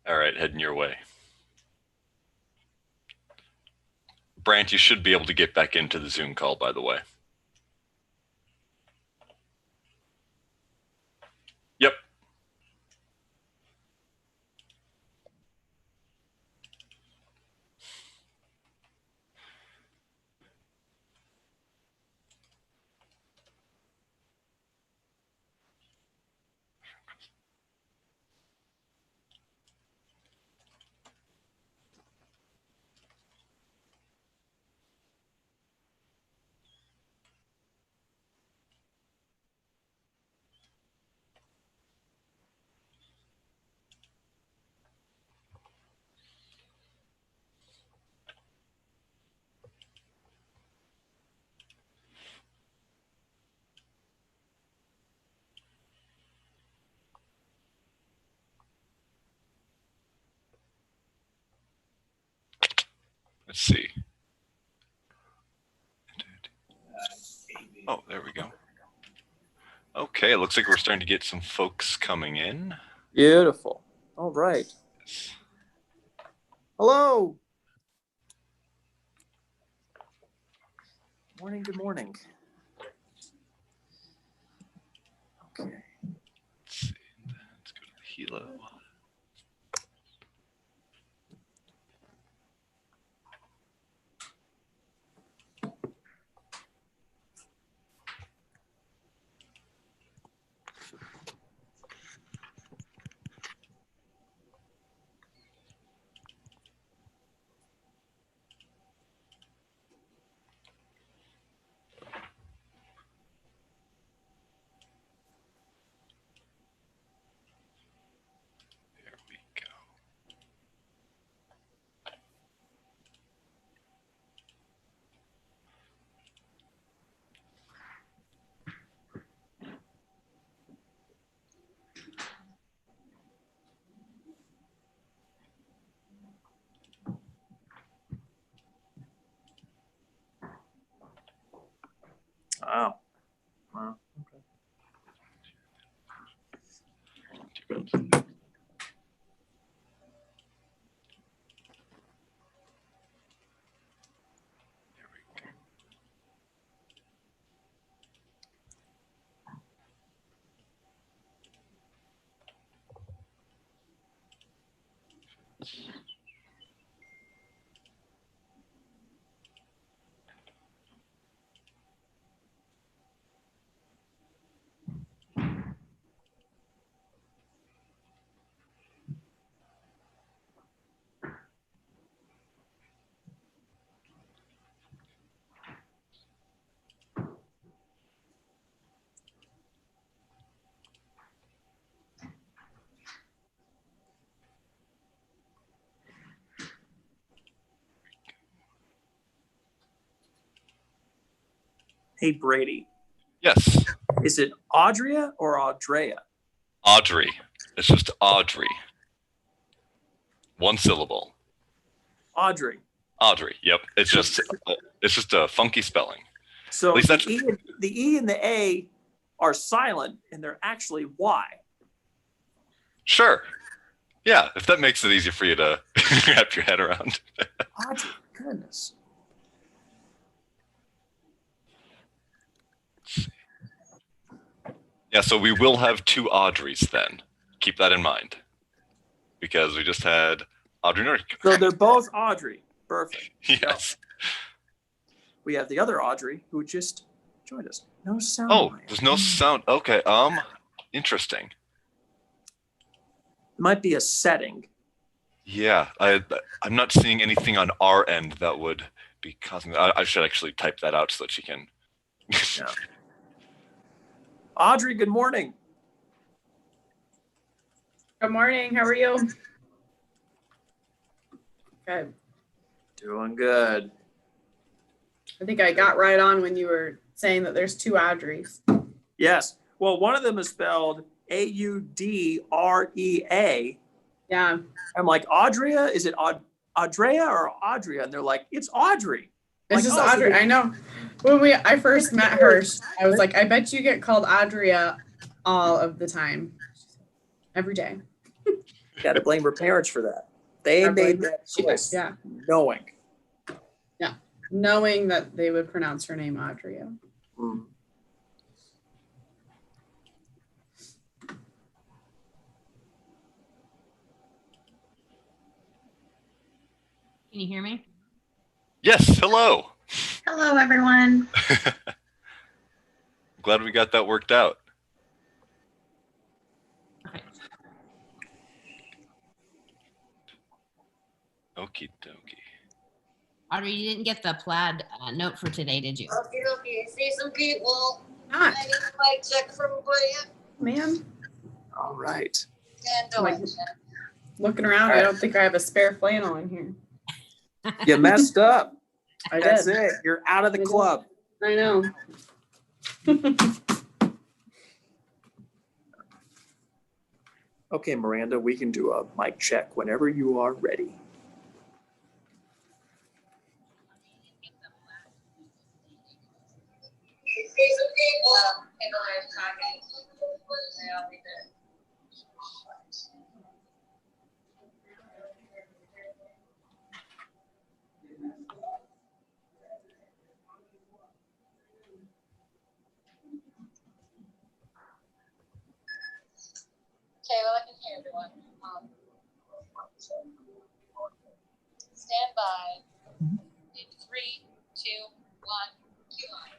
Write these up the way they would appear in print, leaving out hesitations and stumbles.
All right, heading your way. Brant, you should be able to get back into the Zoom call, by the way. Yep. Let's see. Oh, there we go. Okay, it looks like we're starting to get some folks coming in. Beautiful. All right. Yes. Hello. Morning. Good morning. Okay. Let's see. Let's go to the Hilo. There we go. Wow. Wow. Okay. There we go. Hey, Brady. Yes. Is it Audria or Audrea? Audrey. It's just Audrey. One syllable. Audrey. Audrey. Yep. It's just a funky spelling. So At least that's the E and the A are silent, and they're actually Y. sure. Yeah, if that makes it easier for you to wrap your head around. Audrey, goodness. Yeah, so we will have two Audreys then. Keep that in mind. Because we just had Audrey Nordic. So they're both Audrey. Perfect. Yes. We have the other Audrey who just joined us. No sound. Oh, there's no sound. Okay. Interesting. It might be a setting. Yeah, I'm not seeing anything on our end that would be causing. I should actually type that out so that she can. Yeah. Audrey, good morning. Good morning. How are you? Good. Doing good. I think I got right on when you were saying that there's two Audreys. Yes. Well, one of them is spelled Audrea. Yeah. I'm like, Audria? Is it Audrea or Audria? And they're like, it's Audrey. It's like, just oh, Audrey. So I know. When I first met her, I was like, I bet you get called Audria all of the time. Every day. Got to blame her parents for that. They I made blame- that choice, Yeah, knowing. knowing that they would pronounce her name Audria. Mm. Can you hear me? Yes, hello. Hello, everyone. Glad we got that worked out. Okay. Okie dokie. Audrey, you didn't get the plaid note for today, did you? Okay, okay. See some people. Not, I need a mic check from Bria man. All right. and Like- Doja. Looking around, I don't think I have a spare flannel in here. You messed up. I That's did. it. You're out of the I did. club. I know. Okay, Miranda, we can do a mic check whenever you are ready. See some people. People are talking. They all need to- Okay, well, I can hear everyone. Stand by. In 3, 2, 1, cue on.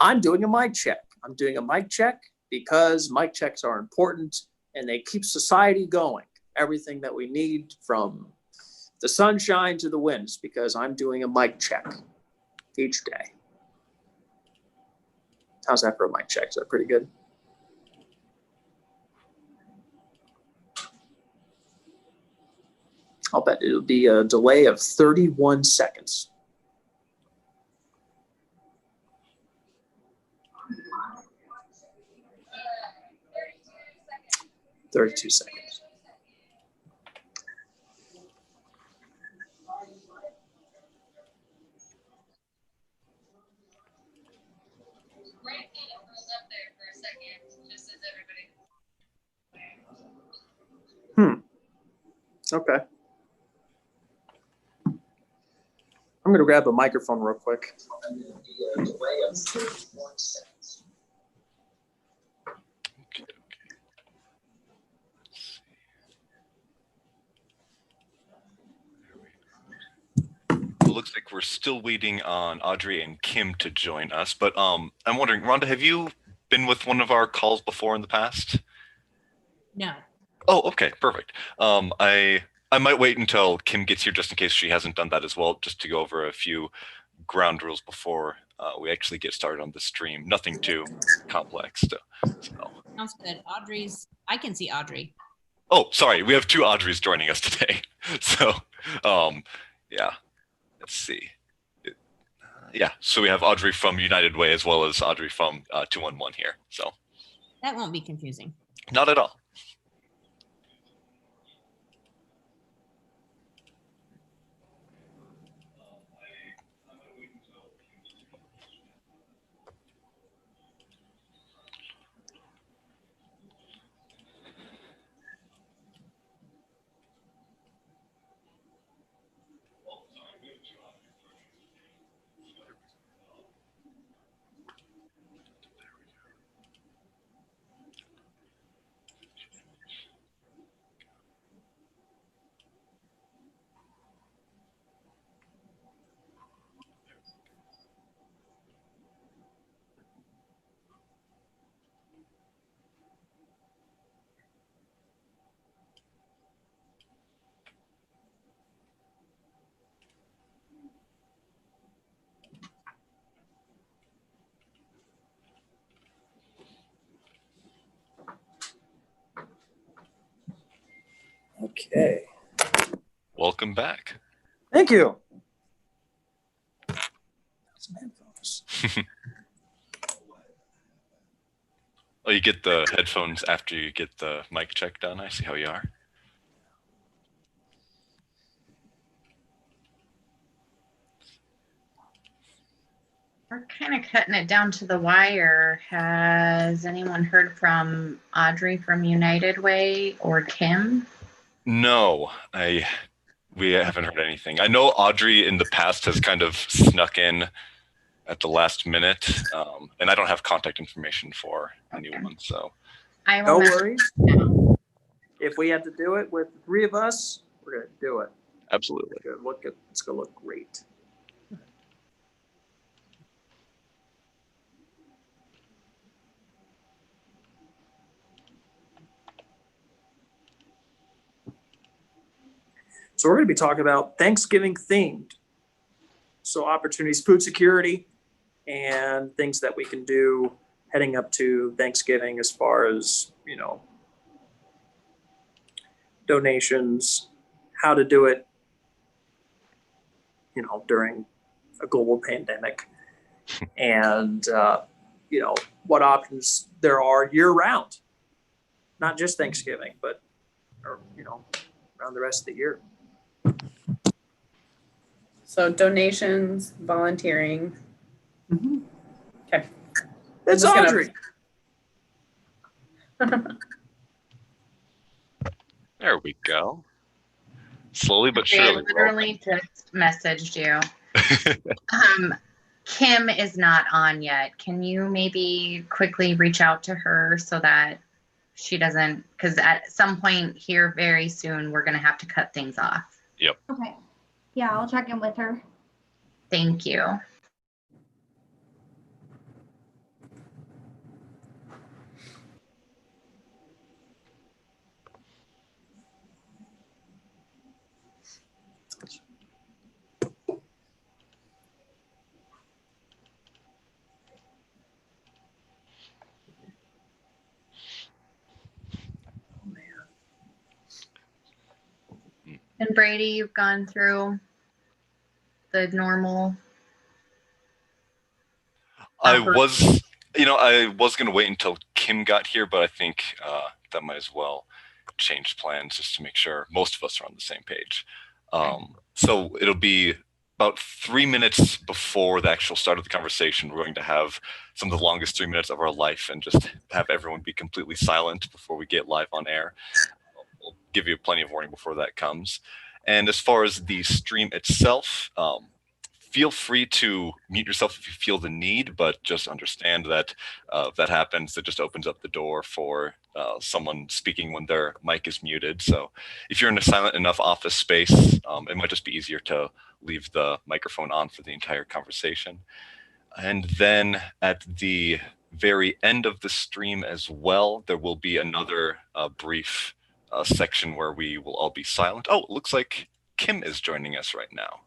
I'm doing a mic check. I'm doing a mic check because mic checks are important and they keep society going. Everything that we need from the sunshine to the winds, because I'm doing a mic check each day. How's that for a mic check? Is that pretty good? I'll bet it'll be a delay of 31 seconds. Seconds. 32 seconds. Ranking was up there for a second, just as everybody. Okay. I'm going to grab a microphone real quick. Okay, okay. It looks like we're still waiting on Audrey and Kim to join us, but I'm wondering, Rhonda, have you been with one of our calls before in the past? No. Oh, okay, perfect. I might wait until Kim gets here just in case she hasn't done that as well, just to go over a few ground rules before we actually get started on the stream. Nothing too complex. So. Sounds good. I can see Audrey. Oh, sorry, we have two Audreys joining us today. So, yeah, let's see. Yeah, so we have Audrey from United Way as well as Audrey from 211 here. So, That won't be confusing. not at all. Okay. Welcome back. Thank you. Some headphones. Oh, you get the headphones after you get the mic check done. I see how you are. We're kind of cutting it down to the wire. Has anyone heard from Audrey from United Way or Kim? No, we haven't heard anything. I know Audrey in the past has kind of snuck in at the last minute, and I don't have contact information for anyone. So I No will message worries. them. If we have to do it with the three of us, we're gonna do it. absolutely. It's gonna look great. So we're going to be talking about Thanksgiving themed. So opportunities, food security, and things that we can do heading up to Thanksgiving as far as, donations, how to do it, during a global pandemic, and, what options there are year round, not just Thanksgiving, but, around the rest of the year. So donations, volunteering. Okay. It's I'm just gonna- Audrey. There we go. Slowly but Okay, I surely. we're all- literally just messaged you. Kim is not on yet. Can you maybe quickly reach out to her so that she doesn't, because at some point here very soon, we're going to have to cut things off. Okay. Yeah, I'll check in with her. Thank you. And Brady, you've gone through the normal. I was going to wait until Kim got here, but I think that might as well change plans just to make sure most of us are on the same page. So it'll be about 3 minutes before the actual start of the conversation. We're going to have some of the longest 3 minutes of our life and just have everyone be completely silent before we get live on air. We'll give you plenty of warning before that comes. And as far as the stream itself, feel free to mute yourself if you feel the need, but just understand that if that happens, it just opens up the door for someone speaking when their mic is muted. So if you're in a silent enough office space, it might just be easier to leave the microphone on for the entire conversation. And then at the very end of the stream as well, there will be another brief section where we will all be silent. Oh, it looks like Kim is joining us right now.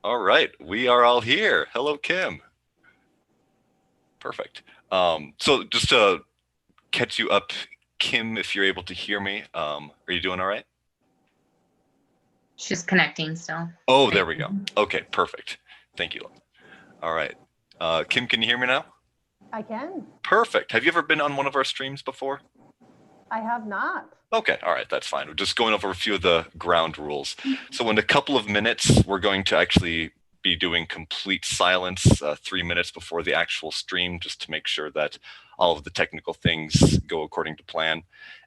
All right, we are all here. Hello, Kim. Perfect. So just to catch you up, Kim, if you're able to hear me, are you doing all right? She's connecting still. Oh, there we go. Okay, perfect. Thank you. All right. Kim, can you hear me now? I can. Perfect. Have you ever been on one of our streams before? I have not. Okay, all right, that's fine. We're just going over a few of the ground rules. So in a couple of minutes, we're going to actually be doing complete silence 3 minutes before the actual stream, just to make sure that all of the technical things go according to plan.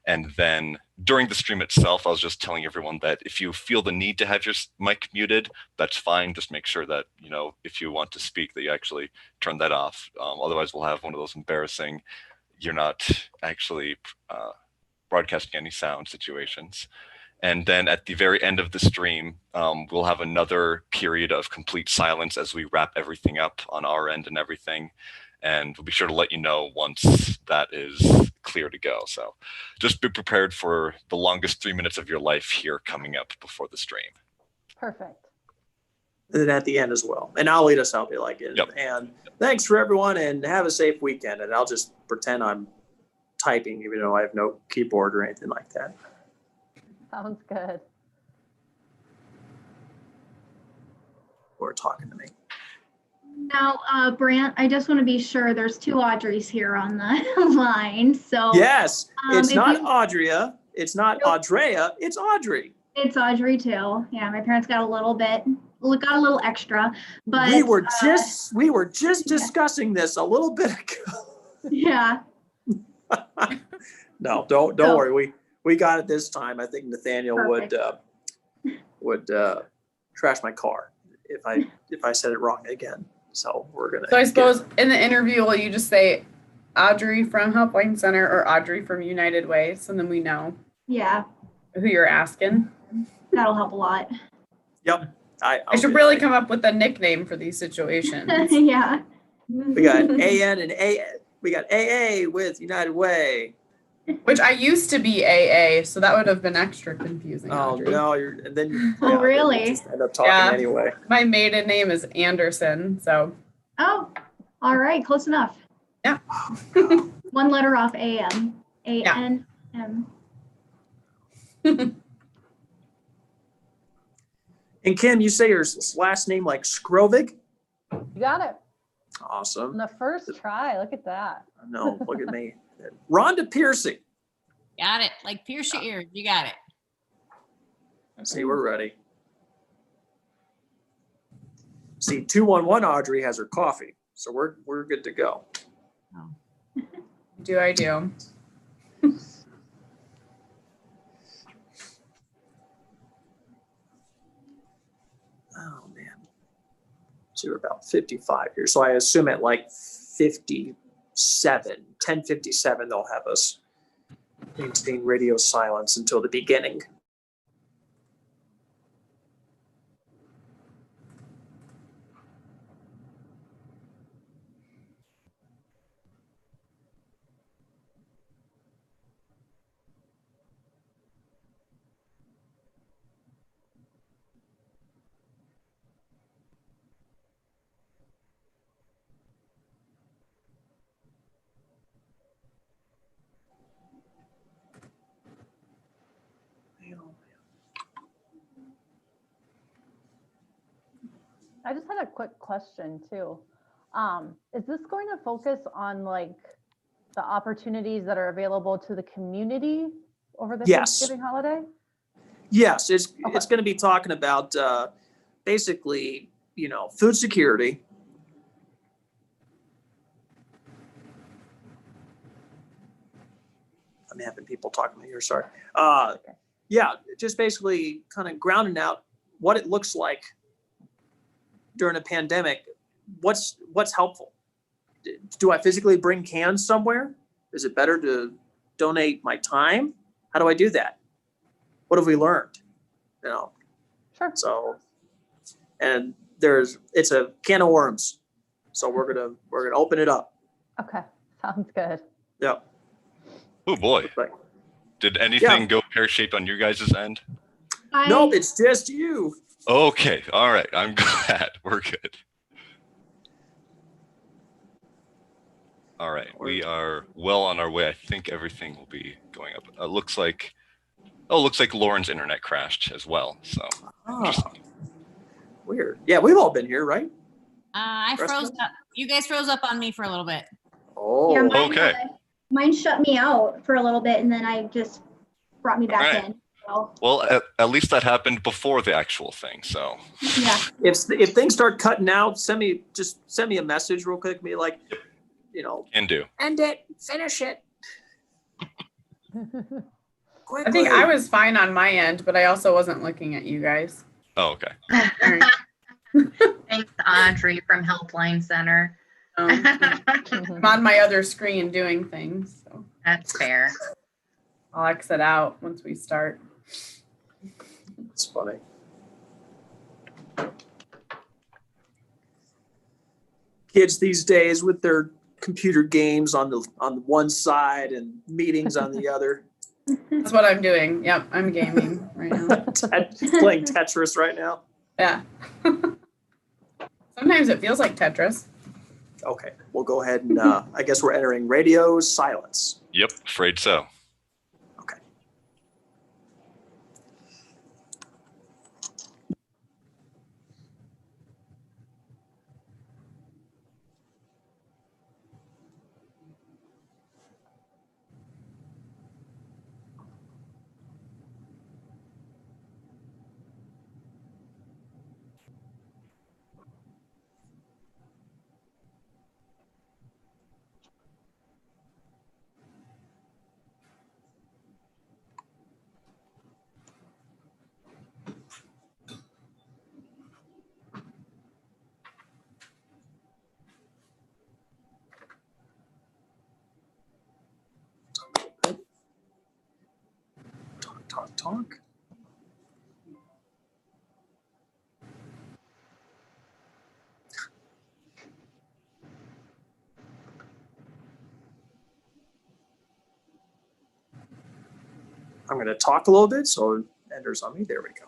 And then during the stream itself, I was just telling everyone that if you feel the need to have your mic muted, that's fine. Just make sure that, if you want to speak, that you actually turn that off. Otherwise, we'll have one of those embarrassing, you're not actually broadcasting any sound situations. And then at the very end of the stream, we'll have another period of complete silence as we wrap everything up on our end and everything. And we'll be sure to let you know once that is clear to go. So just be prepared for the longest 3 minutes of your life here coming up before the stream. Perfect. And then at the end as well. And I'll lead us out like it. Yep. And thanks for everyone and have a safe weekend. And I'll just pretend I'm typing, even though I have no keyboard or anything like that. Sounds good. Or talking to me. Now, Brant, I just want to be sure there's two Audreys here on the line. So Yes, it's if not you- Audrea. It's not Nope. Audrea. It's Audrey. it's Audrey too. Yeah, my parents got a little extra, but we were just discussing this a little bit ago. yeah. No, don't So- worry. We got it this time. I think Nathaniel would trash my car if I said it wrong again. So we're gonna. So I suppose in the interview, will you just say Audrey from Helpline Center or Audrey from United Way, so then we know Yeah, who you're asking. that'll help a lot. Yep. I should really come up with a nickname for these situations. Yeah. We got AN and A. We got AA with United Way. Which I used to be AA, so that would have been extra confusing. Oh Audrey. no, and then Oh, then you really? just end up talking Yeah. anyway. My maiden name is Anderson, so Oh, all right, close enough. Yeah. One letter off AM. A-N-M. And Kim, you say your last name like Skrovig? You got it. On Awesome. the first try. Look at that. No, look at me. Rhonda Piercy. Got it. Like pierce your ears. You got it. See, we're ready. See, 211 Audrey has her coffee, so we're good to go. I do. Oh man. So you're about 55 here. So I assume at like 10:57, they'll have us maintain radio silence until the beginning. I just had a quick question too. Is this going to focus on like the opportunities that are available to the community over the Yes. Thanksgiving holiday? Yes, it's Okay. going to be talking about basically, food security. I'm having people talking to me here. Sorry. Yeah, just basically kind of grounding out what it looks like during a pandemic. What's helpful? Do I physically bring cans somewhere? Is it better to donate my time? How do I do that? What have we learned? Sure. So, and it's a can of worms. So we're gonna open it up. Okay. Sounds good. Yeah. Oh boy. But Did anything go pear-shaped on your guys' end? nope, it's just you. Okay. All right. I'm glad. We're good. All right. We are well on our way. I think everything will be going up. Looks like Lauren's internet crashed as well. So Ah, weird. Yeah, we've all been here, right? I Rest froze of up. You guys froze up on me for a little bit. Oh, Yeah, mine, Okay. Mine shut me out for a little bit and then I just brought me back Alright. in. So, well, at least that happened before the actual thing. So yeah. if things start cutting out, send me a message real quick. Be like, can do. end it, finish it. Quickly. I think I was fine on my end, but I also wasn't looking at you guys. Oh, okay. Thanks, Audrey from Helpline Center. I'm on my other screen doing things, so That's fair. I'll exit out once we start. It's funny. Kids these days with their computer games on the one side and meetings on the other. That's what I'm doing. Yep, I'm gaming right now. Playing Tetris right now. Yeah. Sometimes it feels like Tetris. Okay, we'll go ahead and I guess we're entering radio silence. Yep. Afraid so. Okay. talk? I'm going to talk a little bit, so it enters on me. There we go.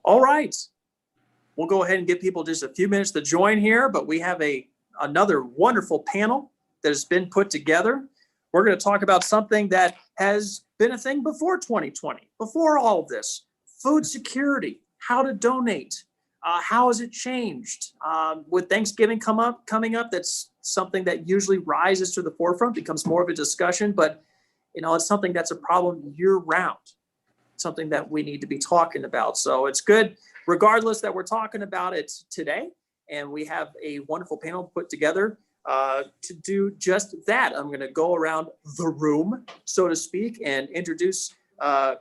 All right. We'll go ahead and give people just a few minutes to join here, but we have another wonderful panel that has been put together. We're going to talk about something that has been a thing before 2020, before all of this: food security, how to donate, how has it changed? With Thanksgiving coming up, that's something that usually rises to the forefront, becomes more of a discussion, but it's something that's a problem year round, something that we need to be talking about. So it's good, regardless, that we're talking about it today. And we have a wonderful panel put together to do just that. I'm going to go around the room, so to speak, and introduce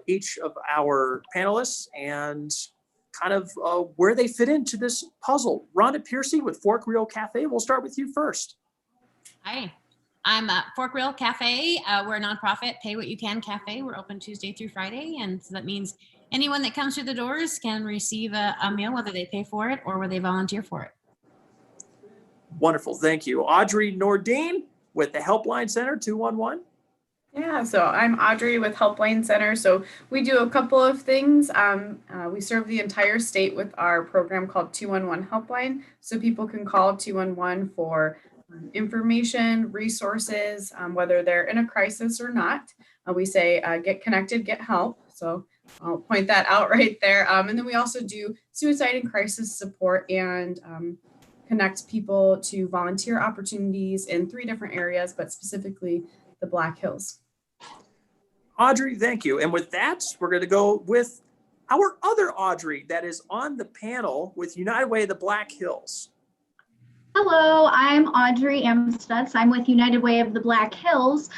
each of our panelists and kind of where they fit into this puzzle. Rhonda Piercy with Fork Reel Cafe. We'll start with you first. Hi, I'm Fork Reel Cafe. We're a nonprofit, pay what you can cafe. We're open Tuesday through Friday. And so that means anyone that comes through the doors can receive a meal, whether they pay for it or whether they volunteer for it. Wonderful. Thank you. Audrey Nordine with the Helpline Center 211. Yeah, so I'm Audrey with Helpline Center. So we do a couple of things. We serve the entire state with our program called 211 Helpline. So people can call 211 for information, resources, whether they're in a crisis or not. We say, get connected, get help. So I'll point that out right there. And then we also do suicide and crisis support and connect people to volunteer opportunities in 3 different areas, but specifically the Black Hills. Audrey, thank you. And with that, we're going to go with our other Audrey that is on the panel with United Way of the Black Hills. Hello, I'm Audrey Amstutz. I'm with United Way of the Black Hills.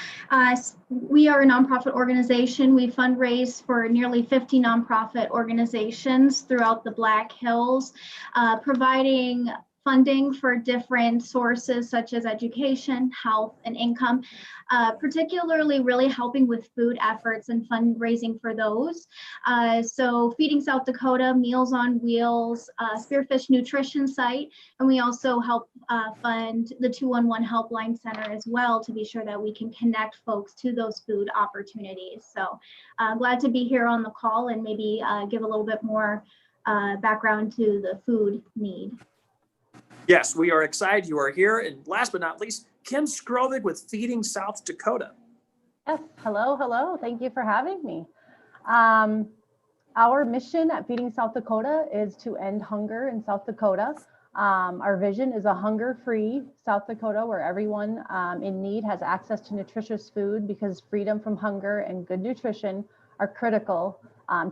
We are a nonprofit organization. We fundraise for nearly 50 nonprofit organizations throughout the Black Hills, providing funding for different sources such as education, health, and income, particularly really helping with food efforts and fundraising for those. So Feeding South Dakota, Meals on Wheels, Spearfish Nutrition Site, and we also help fund the 211 Helpline Center as well to be sure that we can connect folks to those food opportunities. So glad to be here on the call and maybe give a little bit more background to the food need. Yes, we are excited you are here. And last but not least, Kim Skrovig with Feeding South Dakota. Yes, hello. Thank you for having me. Our mission at Feeding South Dakota is to end hunger in South Dakota. Our vision is a hunger-free South Dakota where everyone in need has access to nutritious food, because freedom from hunger and good nutrition are critical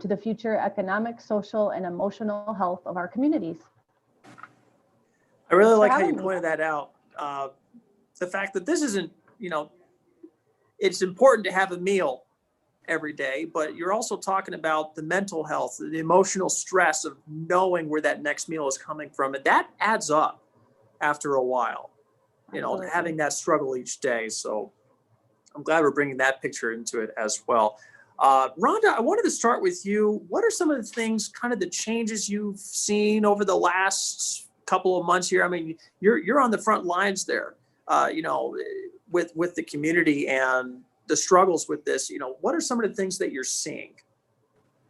to the future economic, social, and emotional health of our communities. I really Thanks for like how you having me. pointed that out. The fact that this isn't, it's important to have a meal every day, but you're also talking about the mental health, the emotional stress of knowing where that next meal is coming from. And that adds up after a while, Absolutely. having that struggle each day. So I'm glad we're bringing that picture into it as well. Rhonda, I wanted to start with you. What are some of the things, kind of the changes you've seen over the last couple of months here? I mean, you're on the front lines there, with the community and the struggles with this. What are some of the things that you're seeing?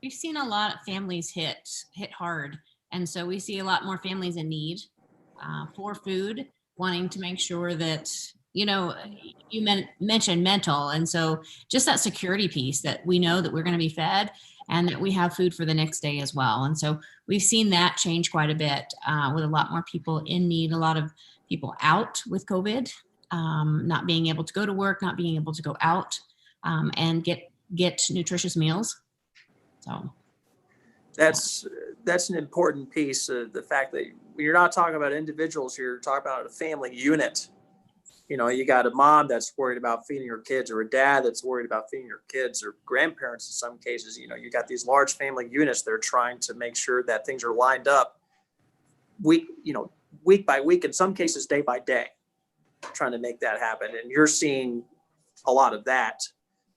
We've seen a lot of families hit hard. And so we see a lot more families in need for food, wanting to make sure that, you mentioned mental. And so just that security piece, that we know that we're going to be fed and that we have food for the next day as well. And so we've seen that change quite a bit with a lot more people in need, a lot of people out with COVID, not being able to go to work, not being able to go out and get nutritious meals. So That's an important piece of the fact that you're not talking about individuals, you're talking about a family unit. You got a mom that's worried about feeding her kids, or a dad that's worried about feeding her kids, or grandparents in some cases. You got these large family units that are trying to make sure that things are lined up week by week, in some cases day by day, trying to make that happen. And you're seeing a lot of that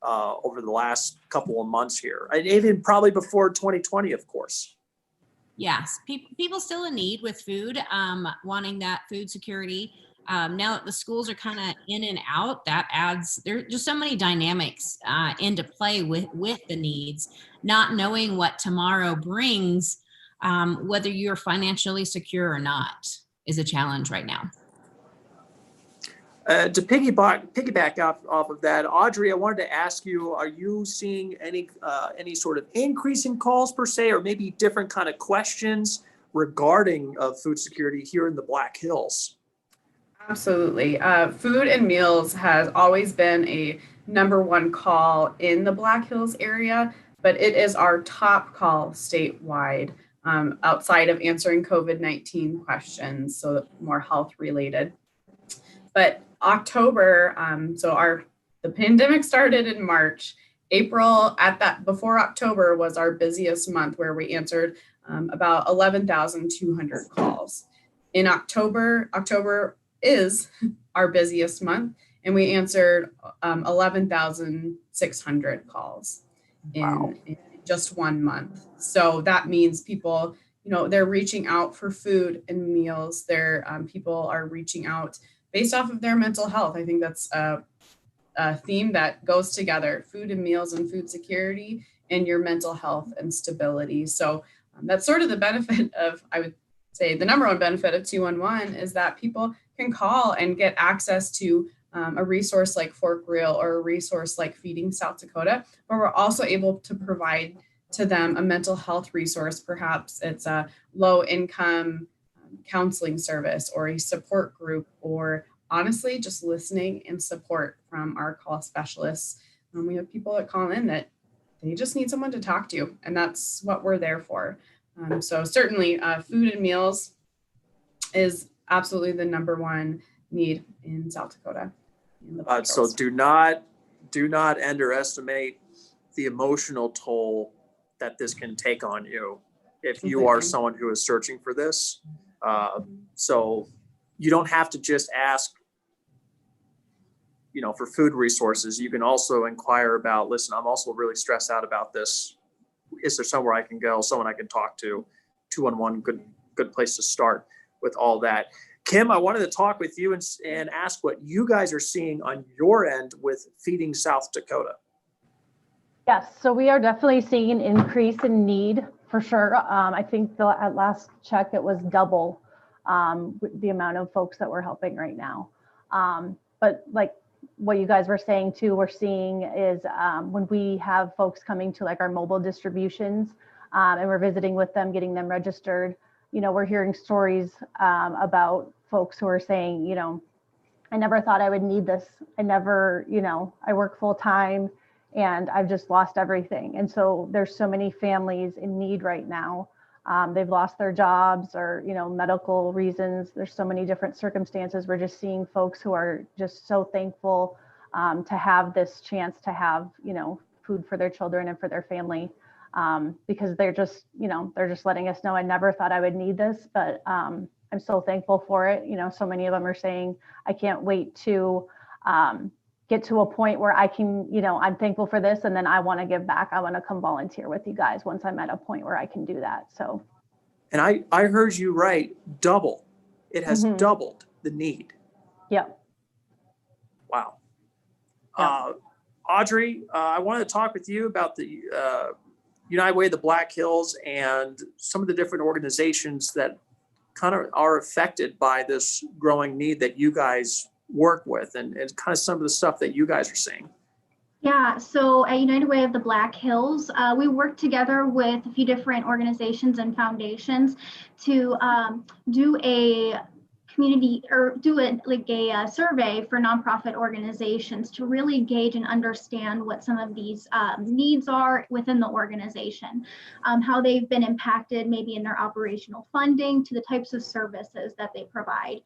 over the last couple of months here, and even probably before 2020, of course. yes, people still in need with food, wanting that food security. Now that the schools are kind of in and out, that adds, there's just so many dynamics into play with the needs, not knowing what tomorrow brings, whether you're financially secure or not, is a challenge right now. To piggyback off of that, Audrey, I wanted to ask you: are you seeing any sort of increase in calls per se, or maybe different kind of questions regarding food security here in the Black Hills? Absolutely. Food and meals has always been a number one call in the Black Hills area, but it is our top call statewide, outside of answering COVID-19 questions, so more health related. But October, the pandemic started in March. April, before October, was our busiest month, where we answered about 11,200 calls. In October is our busiest month, and we answered 11,600 calls in just 1 month. So that means people, they're reaching out for food and meals. People are reaching out based off of their mental health. I think that's a theme that goes together: food and meals and food security, and your mental health and stability. So that's sort of the benefit of, I would say, the number one benefit of 211 is that people can call and get access to a resource like Fork Real, or a resource like Feeding South Dakota, but we're also able to provide to them a mental health resource. Perhaps it's a low income counseling service, or a support group, or honestly just listening and support from our call specialists. We have people that call in that they just need someone to talk to, and that's what we're there for. So certainly food and meals is absolutely the number one need in South Dakota. So do not underestimate the emotional toll that this can take on you if you are someone who is searching for this. So you don't have to just ask, for food resources. You can also inquire about, listen, I'm also really stressed out about this. Is there somewhere I can go, someone I can talk to? 211, good place to start with all that. Kim, I wanted to talk with you and ask what you guys are seeing on your end with Feeding South Dakota. Yes, so we are definitely seeing an increase in need for sure. I think at last check, it was double the amount of folks that we're helping right now. But like what you guys were saying too, we're seeing is when we have folks coming to like our mobile distributions and we're visiting with them, getting them registered, we're hearing stories about folks who are saying, I never thought I would need this. I never, I work full time, and I've just lost everything. And so there's so many families in need right now. They've lost their jobs or, medical reasons. There's so many different circumstances. We're just seeing folks who are just so thankful to have this chance to have, food for their children and for their family, because they're just letting us know, I never thought I would need this, but I'm so thankful for it. So many of them are saying, I can't wait to get to a point where I can, I'm thankful for this, and then I want to give back. I want to come volunteer with you guys once I'm at a point where I can do that. So. And I heard you right, double. It has Mhm. doubled the need. Yep. Wow. Yeah. Audrey, I wanted to talk with you about the United Way of the Black Hills and some of the different organizations that kind of are affected by this growing need that you guys work with, and kind of some of the stuff that you guys are seeing. Yeah, so at United Way of the Black Hills, we work together with a few different organizations and foundations to do a community or do a survey for nonprofit organizations to really gauge and understand what some of these needs are within the organization, how they've been impacted maybe in their operational funding to the types of services that they provide.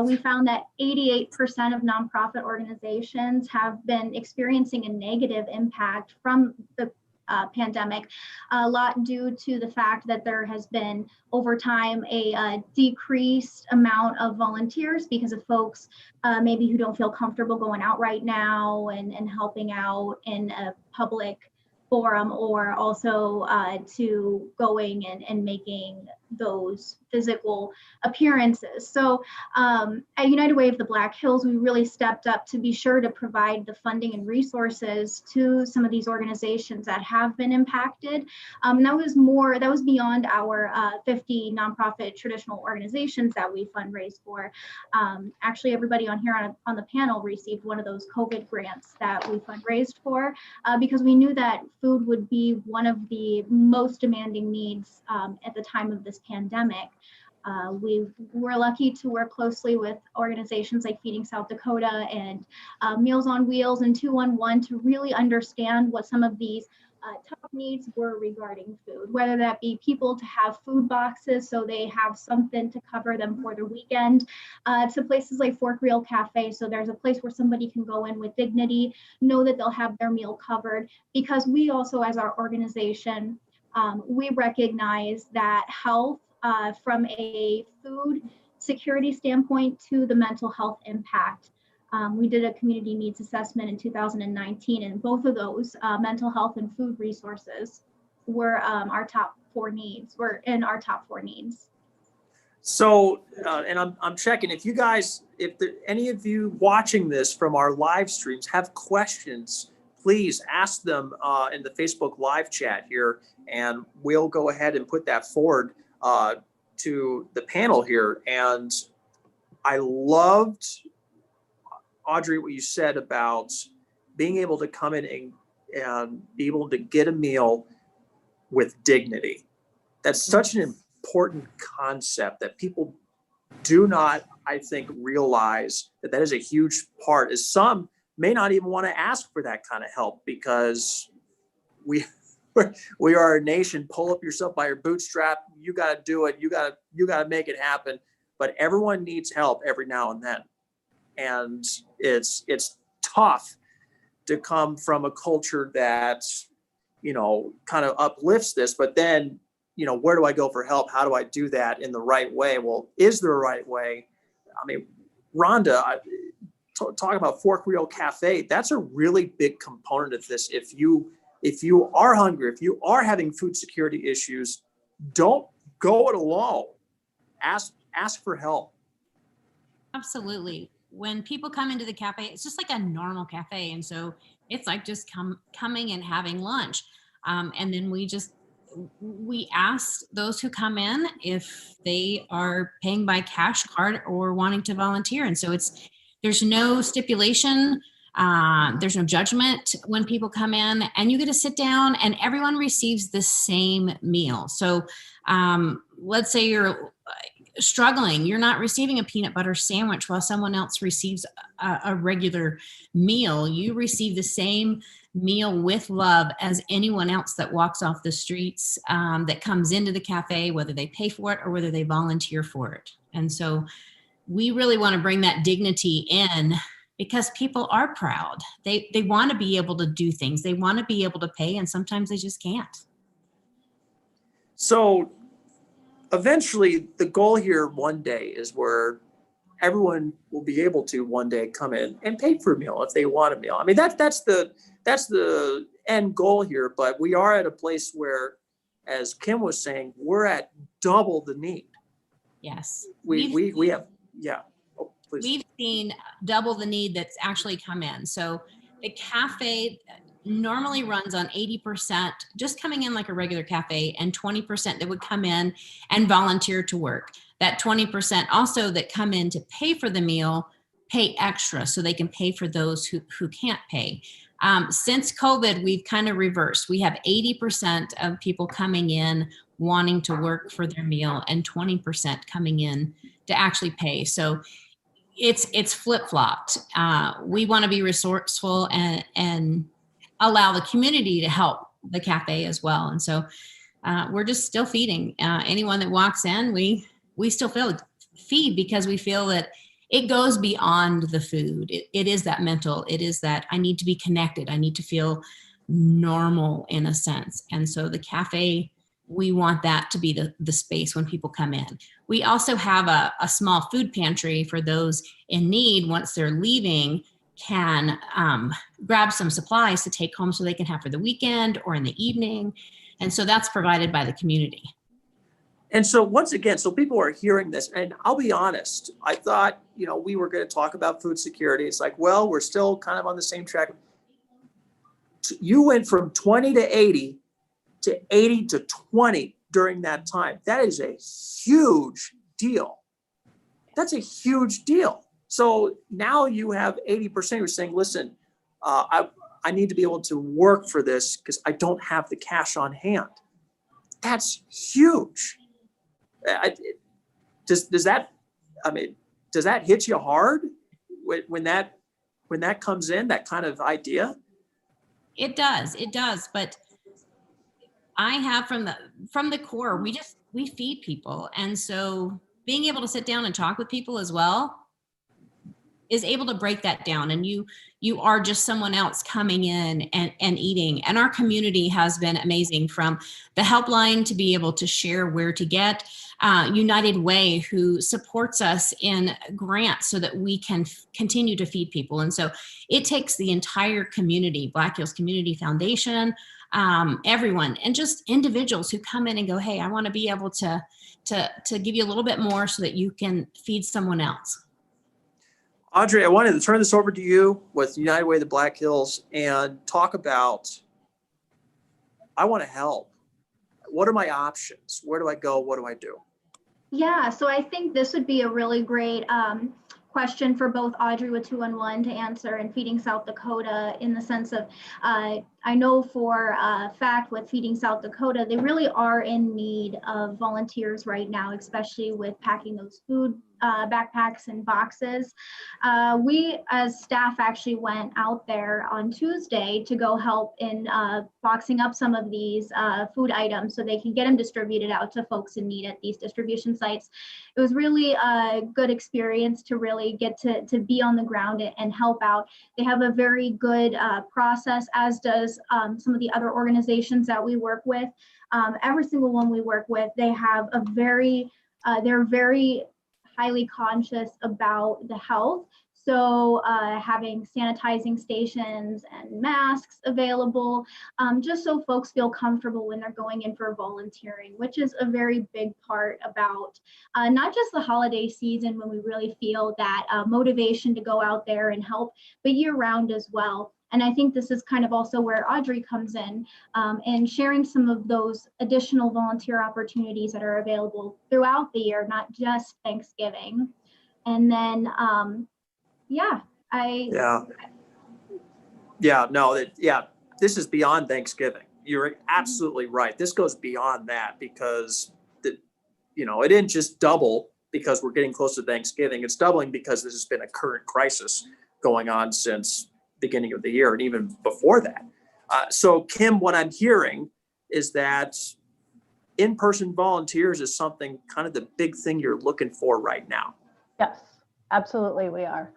We found that 88% of nonprofit organizations have been experiencing a negative impact from the pandemic, a lot due to the fact that there has been over time a decreased amount of volunteers because of folks maybe who don't feel comfortable going out right now and helping out in a public forum, or also to going and making those physical appearances. So at United Way of the Black Hills, we really stepped up to be sure to provide the funding and resources to some of these organizations that have been impacted. That was beyond our 50 nonprofit traditional organizations that we fundraise for. Actually, everybody on here on the panel received one of those COVID grants that we fundraised for, because we knew that food would be one of the most demanding needs at the time of this pandemic. We were lucky to work closely with organizations like Feeding South Dakota and Meals on Wheels and 211 to really understand what some of these top needs were regarding food, whether that be people to have food boxes so they have something to cover them for the weekend, to places like Fork Real Cafe. So there's a place where somebody can go in with dignity, know that they'll have their meal covered, because we also, as our organization, we recognize that health from a food security standpoint to the mental health impact. We did a community needs assessment in 2019, and both of those, mental health and food resources, were our top four needs. Were in our top four needs. So, and I'm checking, if any of you watching this from our live streams have questions, please ask them in the Facebook live chat here, and we'll go ahead and put that forward to the panel here. And I loved, Audrey, what you said about being able to come in and be able to get a meal with dignity. That's such an important concept that people do not, I think, realize that is a huge part, as some may not even want to ask for that kind of help, because we are a nation, pull up yourself by your bootstrap, you got to do it, you got to make it happen. But everyone needs help every now and then. And it's tough to come from a culture that, kind of uplifts this, but then, where do I go for help? How do I do that in the right way? Well, is there a right way? I mean, Rhonda, talking about Fork Real Cafe, that's a really big component of this. If you are hungry, if you are having food security issues, don't go it alone. Ask for help. Absolutely. When people come into the cafe, it's just like a normal cafe. And so it's like just coming and having lunch. And then we ask those who come in if they are paying by cash card or wanting to volunteer. And so there's no stipulation. There's no judgment when people come in, and you get to sit down and everyone receives the same meal. So let's say you're struggling, you're not receiving a peanut butter sandwich while someone else receives a regular meal. You receive the same meal with love as anyone else that walks off the streets, that comes into the cafe, whether they pay for it or whether they volunteer for it. And so we really want to bring that dignity in, because people are proud. They want to be able to do things. They want to be able to pay, and sometimes they just can't. So eventually the goal here one day is where everyone will be able to one day come in and pay for a meal if they want a meal. I mean, that's the end goal here, but we are at a place where, as Kim was saying, we're at double the need. Yes. We have, yeah. Oh, please. We've seen double the need that's actually come in. So the cafe normally runs on 80% just coming in like a regular cafe, and 20% that would come in and volunteer to work. That 20% also that come in to pay for the meal pay extra so they can pay for those who can't pay. Since COVID, we've kind of reversed. We have 80% of people coming in wanting to work for their meal, and 20% coming in to actually pay. So it's flip-flopped. We want to be resourceful and allow the community to help the cafe as well. And so we're just still feeding anyone that walks in. We still feed because we feel that it goes beyond the food. It is that mental. It is that I need to be connected. I need to feel normal in a sense. And so the cafe, we want that to be the space when people come in. We also have a small food pantry for those in need. Once they're leaving, can grab some supplies to take home so they can have for the weekend or in the evening. And so that's provided by the community. And so once again, so people are hearing this, and I'll be honest, I thought, we were going to talk about food security. It's like, well, we're still kind of on the same track. You went from 20 to 80 to 80 to 20 during that time. That is a huge deal. That's a huge deal. So now you have 80% who are saying, listen, I need to be able to work for this because I don't have the cash on hand. That's huge. Does that hit you hard when that comes in, that kind of idea? It does. But I have from the core, we feed people. And so being able to sit down and talk with people as well is able to break that down. And you are just someone else coming in and eating. And our community has been amazing, from the helpline to be able to share where to get, United Way, who supports us in grants so that we can continue to feed people. And so it takes the entire community, Black Hills Community Foundation, everyone, and just individuals who come in and go, hey, I want to be able to give you a little bit more so that you can feed someone else. Audrey, I wanted to turn this over to you with United Way of the Black Hills and talk about, I want to help. What are my options? Where do I go? What do I do? Yeah, so I think this would be a really great question for both Audrey with 211 to answer and Feeding South Dakota, in the sense of, I know for a fact with Feeding South Dakota, they really are in need of volunteers right now, especially with packing those food backpacks and boxes. We as staff actually went out there on Tuesday to go help in boxing up some of these food items so they can get them distributed out to folks in need at these distribution sites. It was really a good experience to really get to be on the ground and help out. They have a very good process, as does some of the other organizations that we work with. Every single one we work with, they have they're very highly conscious about the health. So having sanitizing stations and masks available, just so folks feel comfortable when they're going in for volunteering, which is a very big part about not just the holiday season when we really feel that motivation to go out there and help, but year round as well. And I think this is kind of also where Audrey comes in, and sharing some of those additional volunteer opportunities that are available throughout the year, not just Thanksgiving. And then, this is beyond Thanksgiving. You're absolutely right. This goes beyond that because it didn't just double because we're getting close to Thanksgiving. It's doubling because this has been a current crisis going on since beginning of the year and even before that. So Kim, what I'm hearing is that in-person volunteers is something kind of the big thing you're looking for right now. Yes, absolutely we are.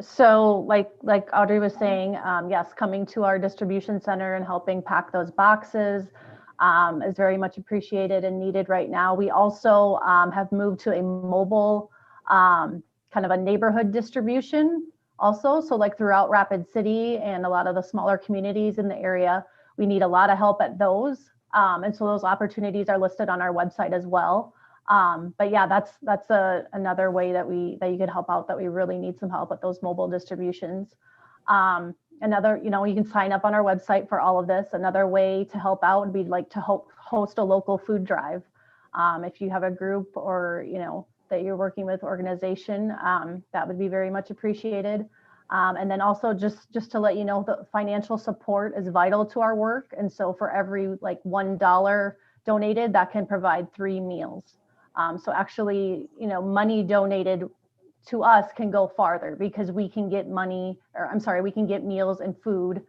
So like Audrey was saying, yes, coming to our distribution center and helping pack those boxes is very much appreciated and needed right now. We also have moved to a mobile kind of a neighborhood distribution also. So like throughout Rapid City and a lot of the smaller communities in the area, we need a lot of help at those. And so those opportunities are listed on our website as well. But yeah, that's another way that you could help out, that we really need some help with those mobile distributions. Another, you can sign up on our website for all of this. Another way to help out would be like to host a local food drive. If you have a group or, that you're working with organization, that would be very much appreciated. And then also just to let you know, the financial support is vital to our work. And so for every like $1 donated, that can provide 3 meals. So actually, money donated to us can go farther because we can get we can get meals and food,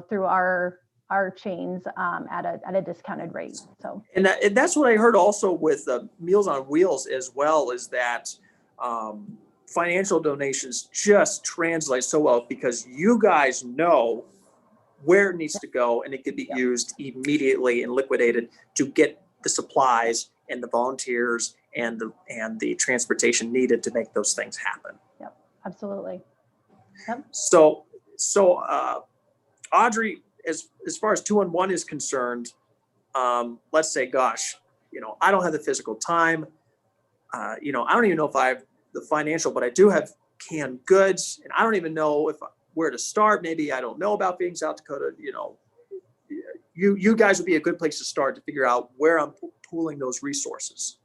through our chains at a discounted rate. So, and that's what I heard also with Meals on Wheels as well, is that financial donations just translate so well because you guys know where it needs to go, and it could be used immediately and liquidated to get the supplies and the volunteers and the transportation needed to make those things happen. Yep, absolutely. Yep. So Audrey, as far as 2-in-1 is concerned, let's say, gosh, I don't have the physical time. I don't even know if I have the financial, but I do have canned goods, and I don't even know where to start. Maybe I don't know about Feeding South Dakota. You guys would be a good place to start to figure out where I'm pooling those resources.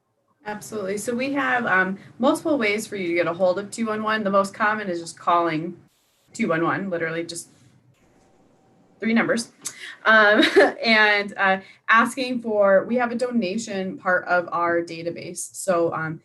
Absolutely. So we have multiple ways for you to get a hold of 211. The most common is just calling 211, literally just 3 numbers, and asking for, we have a donation part of our database. So,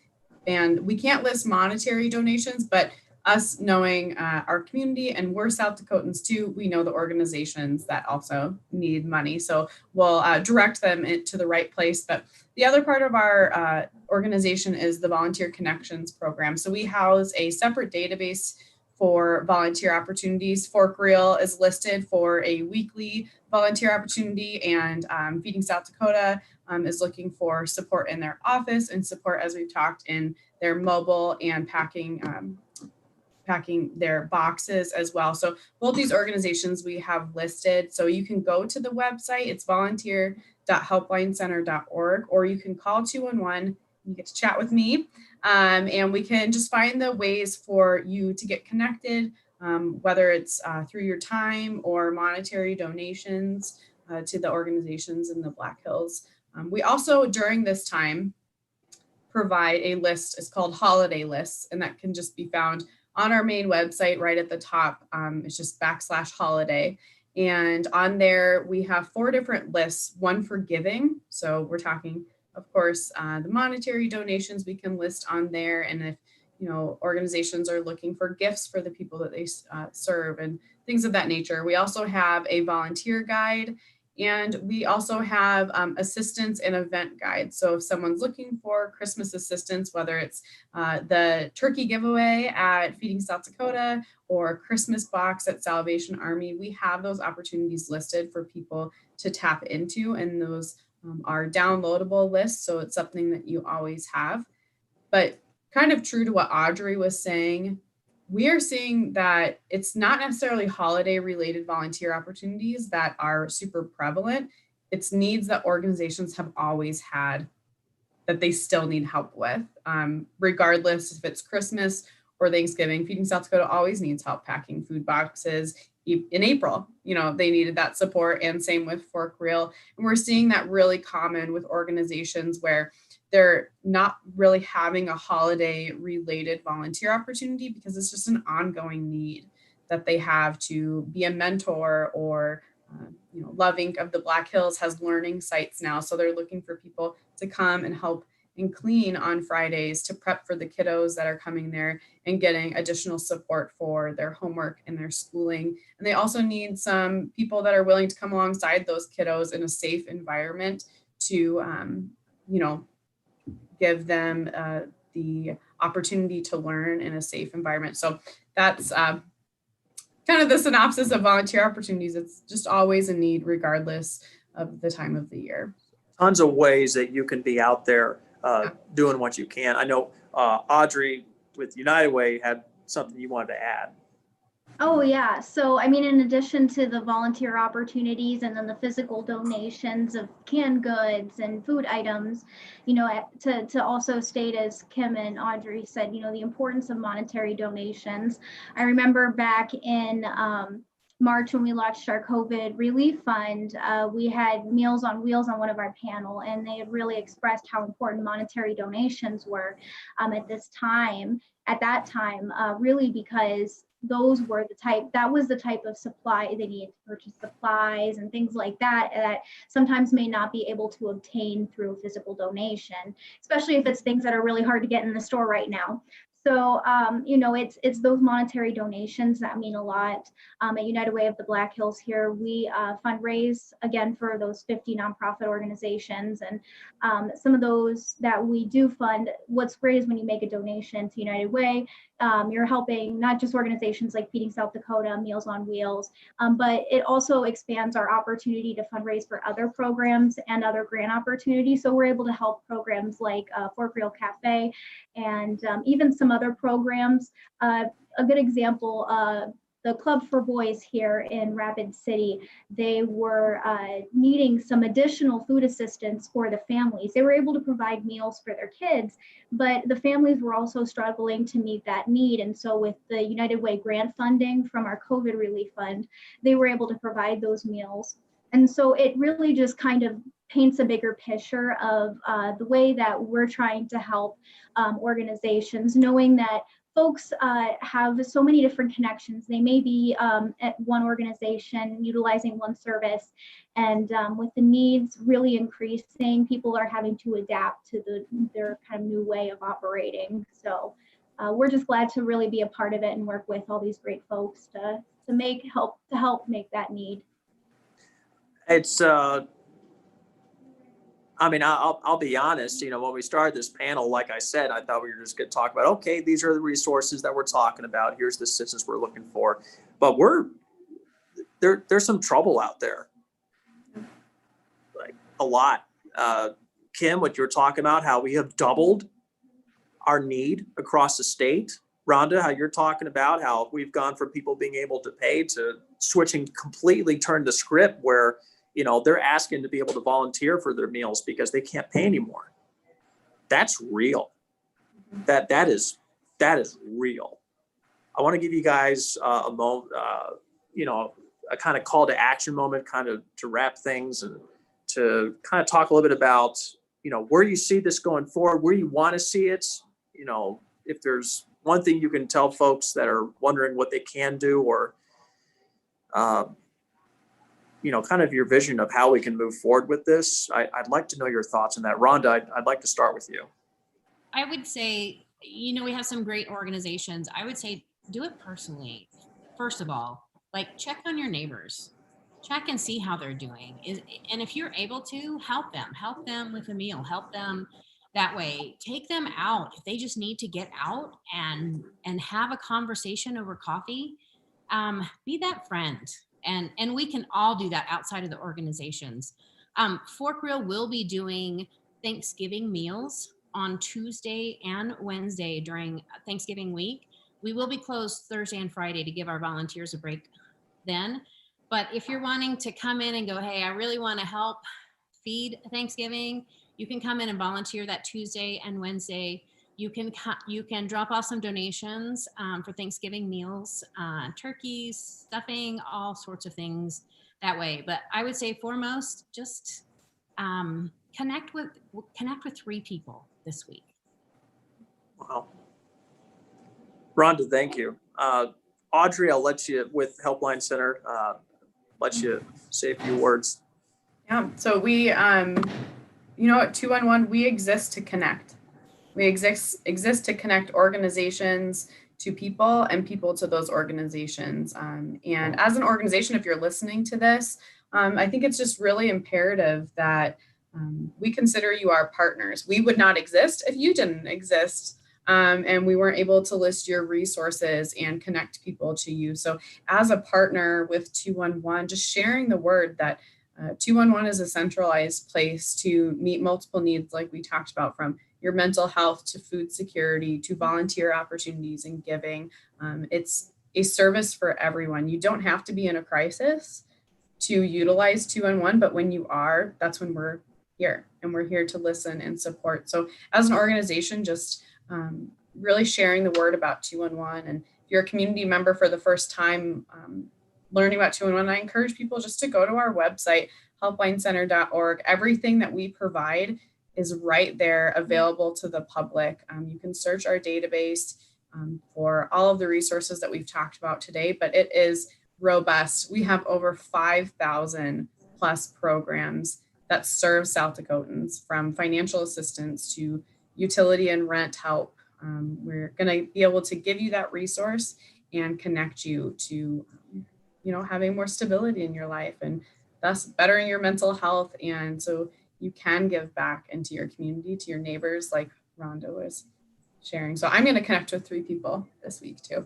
and we can't list monetary donations, but us knowing our community, and we're South Dakotans too, we know the organizations that also need money. So we'll direct them to the right place. But the other part of our organization is the Volunteer Connections program. So we house a separate database for volunteer opportunities. Fork Real is listed for a weekly volunteer opportunity, and Feeding South Dakota is looking for support in their office and support, as we've talked, in their mobile and packing their boxes as well. So both these organizations we have listed. So you can go to the website, it's volunteer.helplinecenter.org, or you can call 211. You get to chat with me, and we can just find the ways for you to get connected, whether it's through your time or monetary donations to the organizations in the Black Hills. We also, during this time, provide a list. It's called holiday lists, and that can just be found on our main website right at the top. It's just /holiday. And on there, we have 4 different lists, one for giving. So we're talking, of course, the monetary donations we can list on there. And if, organizations are looking for gifts for the people that they serve and things of that nature. We also have a volunteer guide, and we also have assistance and event guides. So if someone's looking for Christmas assistance, whether it's the turkey giveaway at Feeding South Dakota or a Christmas box at Salvation Army, we have those opportunities listed for people to tap into, and those are downloadable lists. So it's something that you always have. But kind of true to what Audrey was saying, we are seeing that it's not necessarily holiday related volunteer opportunities that are super prevalent. It's needs that organizations have always had that they still need help with. Regardless if it's Christmas or Thanksgiving, Feeding South Dakota always needs help packing food boxes. In April, they needed that support, and same with Fork Real. And we're seeing that really common with organizations where they're not really having a holiday related volunteer opportunity because it's just an ongoing need that they have to be a mentor, or Love Inc. of the Black Hills has learning sites now. So they're looking for people to come and help and clean on Fridays to prep for the kiddos that are coming there and getting additional support for their homework and their schooling. And they also need some people that are willing to come alongside those kiddos in a safe environment to, give them the opportunity to learn in a safe environment. So that's kind of the synopsis of volunteer opportunities. It's just always a need regardless of the time of the year. Tons of ways that you can be out there doing what you can. I know Audrey with United Way had something you wanted to add. Oh, yeah. So, I mean, in addition to the volunteer opportunities and then the physical donations of canned goods and food items, to also state, as Kim and Audrey said, the importance of monetary donations. I remember back in March when we launched our COVID relief fund, we had Meals on Wheels on one of our panel, and they had really expressed how important monetary donations were at that time, really because that was the type of supply they needed to purchase supplies and things like that sometimes may not be able to obtain through a physical donation, especially if it's things that are really hard to get in the store right now. So, it's those monetary donations that mean a lot. At United Way of the Black Hills here, we fundraise again for those 50 nonprofit organizations. And some of those that we do fund, what's great is when you make a donation to United Way, you're helping not just organizations like Feeding South Dakota, Meals on Wheels, but it also expands our opportunity to fundraise for other programs and other grant opportunities. So we're able to help programs like Fork Real Cafe and even some other programs. A good example, the Club for Boys here in Rapid City, they were needing some additional food assistance for the families. They were able to provide meals for their kids, but the families were also struggling to meet that need. And so with the United Way grant funding from our COVID relief fund, they were able to provide those meals. And so it really just kind of paints a bigger picture of the way that we're trying to help organizations, knowing that folks have so many different connections. They may be at one organization utilizing one service, and with the needs really increasing, people are having to adapt to their kind of new way of operating. So we're just glad to really be a part of it and work with all these great folks to help make that need. It's I'll be honest, when we started this panel, like I said, I thought we were just going to talk about, okay, these are the resources that we're talking about. Here's the assistance we're looking for. But there's some trouble out there. Like a lot. Kim, what you're talking about, how we have doubled our need across the state. Rhonda, how you're talking about how we've gone from people being able to pay to switching completely, turned the script where they're asking to be able to volunteer for their meals because they can't pay anymore. That's real. That is real. I want to give you guys a moment, a kind of call to action moment, kind of to wrap things and to kind of talk a little bit about, where you see this going forward, where you want to see it. If there's one thing you can tell folks that are wondering what they can do, or kind of your vision of how we can move forward with this. I'd like to know your thoughts on that. Rhonda, I'd like to start with you. I would say, we have some great organizations. I would say do it personally. First of all, check on your neighbors, check and see how they're doing. And if you're able to, help them with a meal, help them that way. Take them out if they just need to get out and have a conversation over coffee. Be that friend. And we can all do that outside of the organizations. Fork Real will be doing Thanksgiving meals on Tuesday and Wednesday during Thanksgiving week. We will be closed Thursday and Friday to give our volunteers a break then. But if you're wanting to come in and go, hey, I really want to help feed Thanksgiving, you can come in and volunteer that Tuesday and Wednesday. You can drop off some donations for Thanksgiving meals, turkeys, stuffing, all sorts of things that way. But I would say foremost, just connect with 3 people this week. Wow. Rhonda, thank you. Audrey, I'll let you, with Helpline Center, let you say a few words. Yeah, so we you know, at 211, we exist to connect. We exist to connect organizations to people and people to those organizations. And as an organization, if you're listening to this, I think it's just really imperative that we consider you our partners. We would not exist if you didn't exist. And we weren't able to list your resources and connect people to you. So as a partner with 211, just sharing the word that 211 is a centralized place to meet multiple needs, like we talked about, from your mental health to food security to volunteer opportunities and giving. It's a service for everyone. You don't have to be in a crisis to utilize 211, but when you are, that's when we're here, and we're here to listen and support. So as an organization, just really sharing the word about 211. And if you're a community member for the first time learning about 211, I encourage people just to go to our website, helplinecenter.org. Everything that we provide is right there, available to the public. You can search our database for all of the resources that we've talked about today, but it is robust. We have over 5,000 plus programs that serve South Dakotans, from financial assistance to utility and rent help. We're going to be able to give you that resource and connect you to, having more stability in your life, and thus bettering your mental health. And so you can give back into your community, to your neighbors, like Rhonda was sharing. So I'm going to connect with 3 people this week too.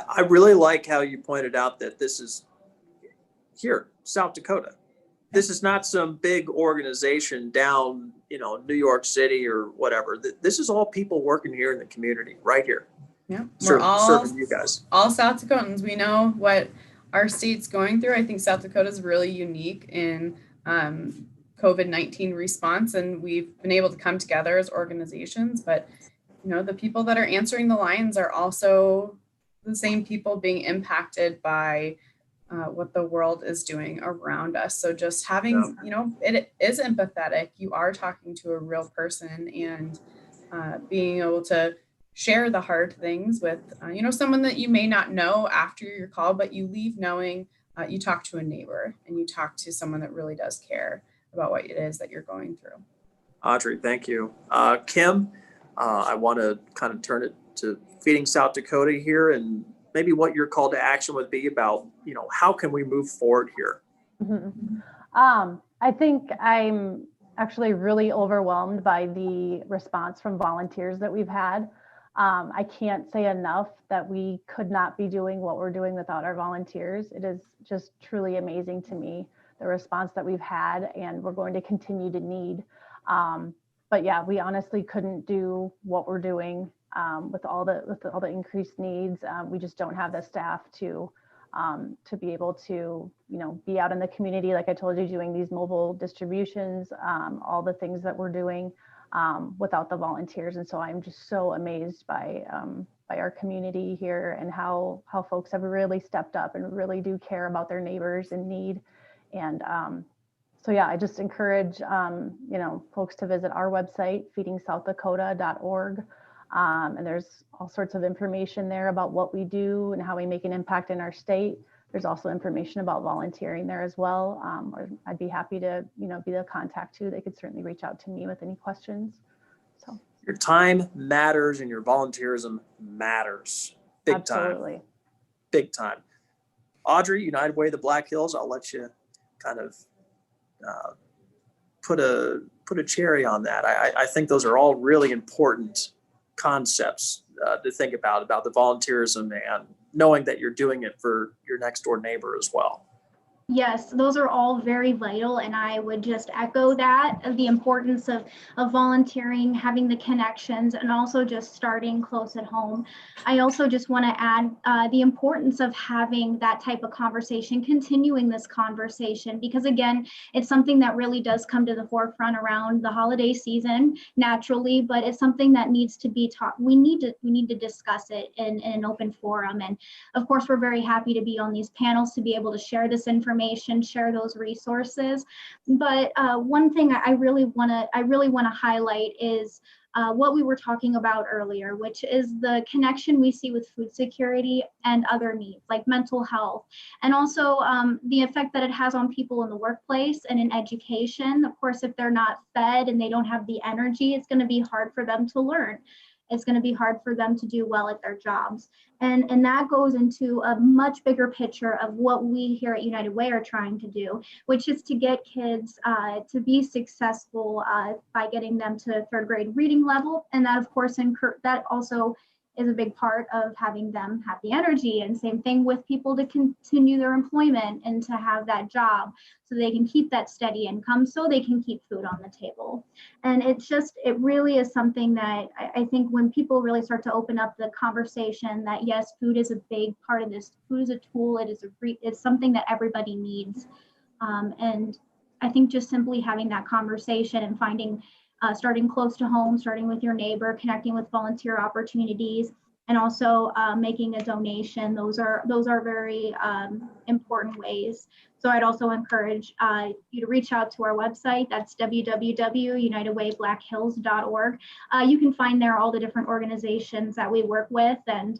I really like how you pointed out that this is here, South Dakota. This is not some big organization down, New York City or whatever. This is all people working here in the community, right here. Yeah, we're serving you guys. All South Dakotans. We know what our state's going through. I think South Dakota is really unique in COVID-19 response, and we've been able to come together as organizations. But the people that are answering the lines are also the same people being impacted by what the world is doing around us. So just having, it is empathetic. You are talking to a real person, and being able to share the hard things with, someone that you may not know after your call, but you leave knowing you talk to a neighbor and you talk to someone that really does care about what it is that you're going through. Audrey, thank you. Kim, I want to kind of turn it to Feeding South Dakota here, and maybe what your call to action would be about, how can we move forward here? Mm-hmm. I think I'm actually really overwhelmed by the response from volunteers that we've had. I can't say enough that we could not be doing what we're doing without our volunteers. It is just truly amazing to me, the response that we've had, and we're going to continue to need. But yeah, we honestly couldn't do what we're doing with all the increased needs. We just don't have the staff to be able to, be out in the community, like I told you, doing these mobile distributions, all the things that we're doing without the volunteers. And so I'm just so amazed by our community here, and how folks have really stepped up and really do care about their neighbors in need. And so yeah, I just encourage folks to visit our website, feedingsouthDakota.org. And there's all sorts of information there about what we do and how we make an impact in our state. There's also information about volunteering there as well. Or I'd be happy to, be the contact too. They could certainly reach out to me with any questions. So your time matters, and your volunteerism matters. Big absolutely. Time. Big time. Audrey, United Way of the Black Hills, I'll let you kind of put a cherry on that. I think those are all really important concepts to think about the volunteerism, and knowing that you're doing it for your next door neighbor as well. Yes, those are all very vital, and I would just echo that, the importance of volunteering, having the connections, and also just starting close at home. I also just want to add the importance of having that type of conversation, continuing this conversation, because again, it's something that really does come to the forefront around the holiday season naturally, but it's something that needs to be taught. We need to discuss it in an open forum, and of course, we're very happy to be on these panels to be able to share this information, share those resources. But one thing I really want to highlight is what we were talking about earlier, which is the connection we see with food security and other needs like mental health, and also the effect that it has on people in the workplace and in education. Of course, if they're not fed and they don't have the energy, it's going to be hard for them to learn. It's going to be hard for them to do well at their jobs. And that goes into a much bigger picture of what we here at United Way are trying to do, which is to get kids to be successful by getting them to third grade reading level. And that, of course, that also is a big part of having them have the energy, and same thing with people to continue their employment and to have that job so they can keep that steady income so they can keep food on the table. And it really is something that I think when people really start to open up the conversation that yes, food is a big part of this, food is a tool, it's something that everybody needs. And I think just simply having that conversation and finding starting close to home, starting with your neighbor, connecting with volunteer opportunities, and also making a donation. Those are very important ways. So I'd also encourage you to reach out to our website. That's www.unitedwaybblackhills.org. You can find there all the different organizations that we work with and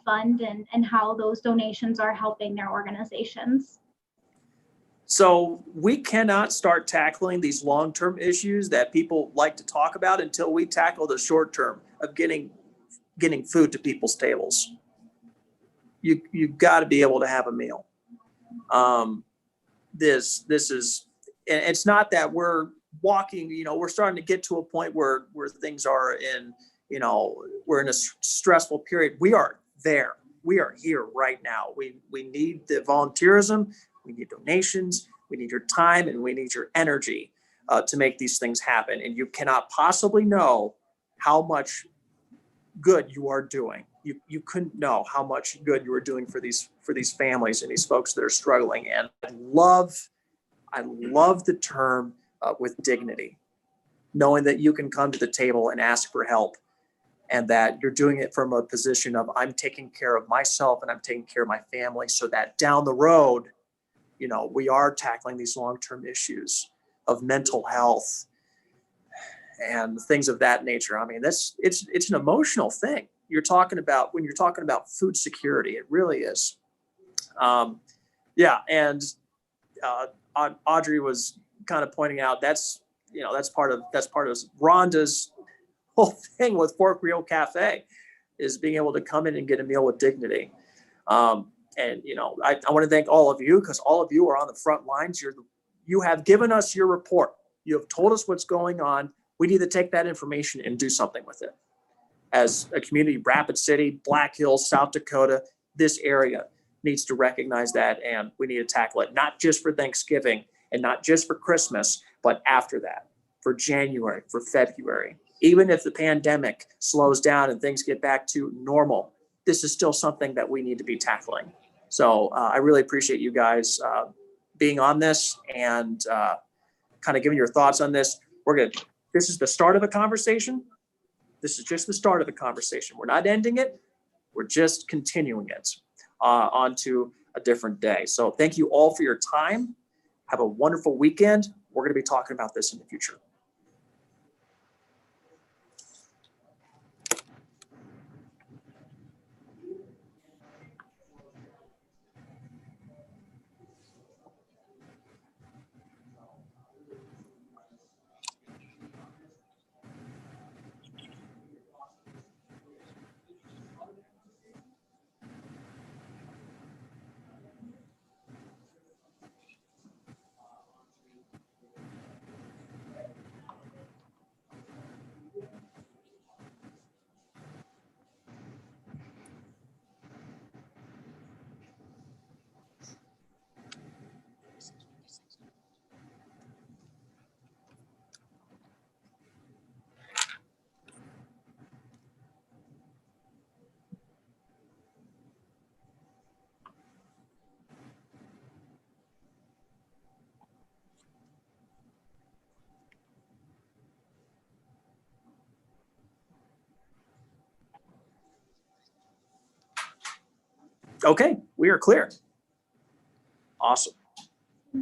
fund, and how those donations are helping their organizations. So we cannot start tackling these long-term issues that people like to talk about until we tackle the short term of getting food to people's tables. You've got to be able to have a meal. This is, and it's not that we're walking, we're starting to get to a point where things are in, we're in a stressful period. We are there. We are here right now. We need the volunteerism. We need donations, we need your time, and we need your energy to make these things happen. And you cannot possibly know how much good you are doing. You couldn't know how much good you are doing for these families and these folks that are struggling. And I love the term with dignity, knowing that you can come to the table and ask for help, and that you're doing it from a position of I'm taking care of myself and I'm taking care of my family, so that down the road, we are tackling these long-term issues of mental health and things of that nature. I mean, it's an emotional thing. When you're talking about food security, it really is. And Audrey was kind of pointing out that's part of Rhonda's whole thing with Fork Rio Cafe, is being able to come in and get a meal with dignity. And I want to thank all of you, because all of you are on the front lines. You have given us your report. You have told us what's going on. We need to take that information and do something with it. As a community, Rapid City, Black Hills, South Dakota, this area needs to recognize that, and we need to tackle it, not just for Thanksgiving and not just for Christmas, but after that, for January, for February. Even if the pandemic slows down and things get back to normal, this is still something that we need to be tackling. So I really appreciate you guys being on this and kind of giving your thoughts on this. This is the start of a conversation. This is just the start of a conversation. We're not ending it. We're just continuing it onto a different day. So thank you all for your time. Have a wonderful weekend. We're going to be talking about this in the future. Okay, we are clear. Awesome.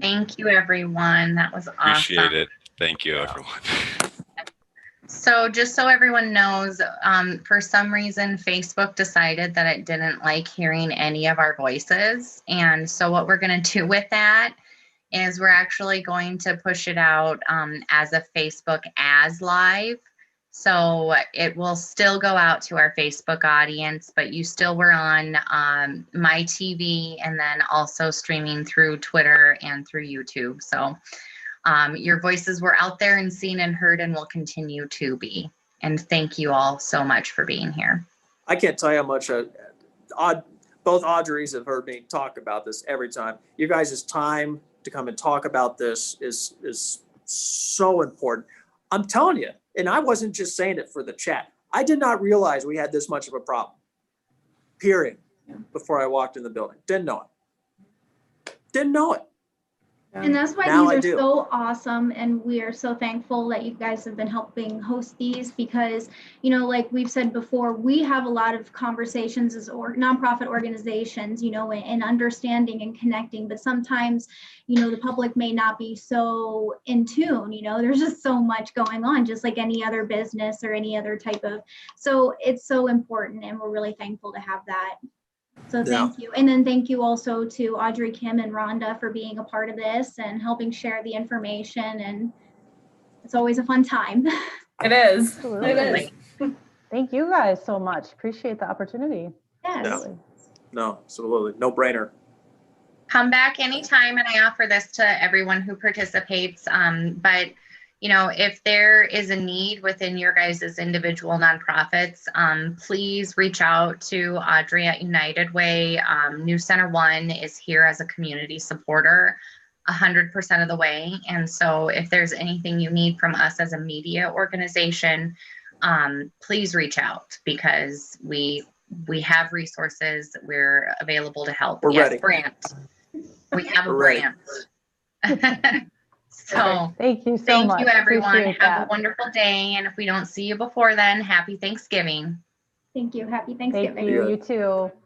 Thank you, everyone. That was awesome. Appreciate it. Thank you, everyone. So just so everyone knows, for some reason, Facebook decided that it didn't like hearing any of our voices. And so what we're going to do with that is we're actually going to push it out as a Facebook as live. So it will still go out to our Facebook audience, but you still were on my TV and then also streaming through Twitter and through YouTube. So your voices were out there and seen and heard and will continue to be. And thank you all so much for being here. I can't tell you how much both Audreys have heard me talk about this every time. You guys' time to come and talk about this is so important. I'm telling you, and I wasn't just saying it for the chat. I did not realize we had this much of a problem, period, before I walked in the building. Didn't know it. Didn't know it. And that's why Now I these are do. so awesome, and we are so thankful that you guys have been helping host these because, you know, like we've said before, we have a lot of conversations as nonprofit organizations, you know, and understanding and connecting, but sometimes, you know, the public may not be so in tune, you know, there's just so much going on, just like any other business or any other type of, so it's so important, and we're really thankful to have that. So thank you. And then thank you also to Audrey, Kim, and Rhonda for being a part of this and helping share the information. And it's always a fun time. It is. Absolutely. It is. Thank you guys so much. Appreciate the opportunity. Yes. No, absolutely. No brainer. Come back anytime, and I offer this to everyone who participates. But you know, if there is a need within your guys' individual nonprofits, please reach out to Audrey at United Way. New Center One is here as a community supporter 100% of the way. And so if there's anything you need from us as a media organization, please reach out because we have resources. We're available to help. We're yes, ready. Brant. We have a We're ready. Brant. So Thank you so thank much. you, everyone. Appreciate Have that. a wonderful day. And if we don't see you before then, happy Thanksgiving. Thank you. Happy Thank Thanksgiving. you. You too.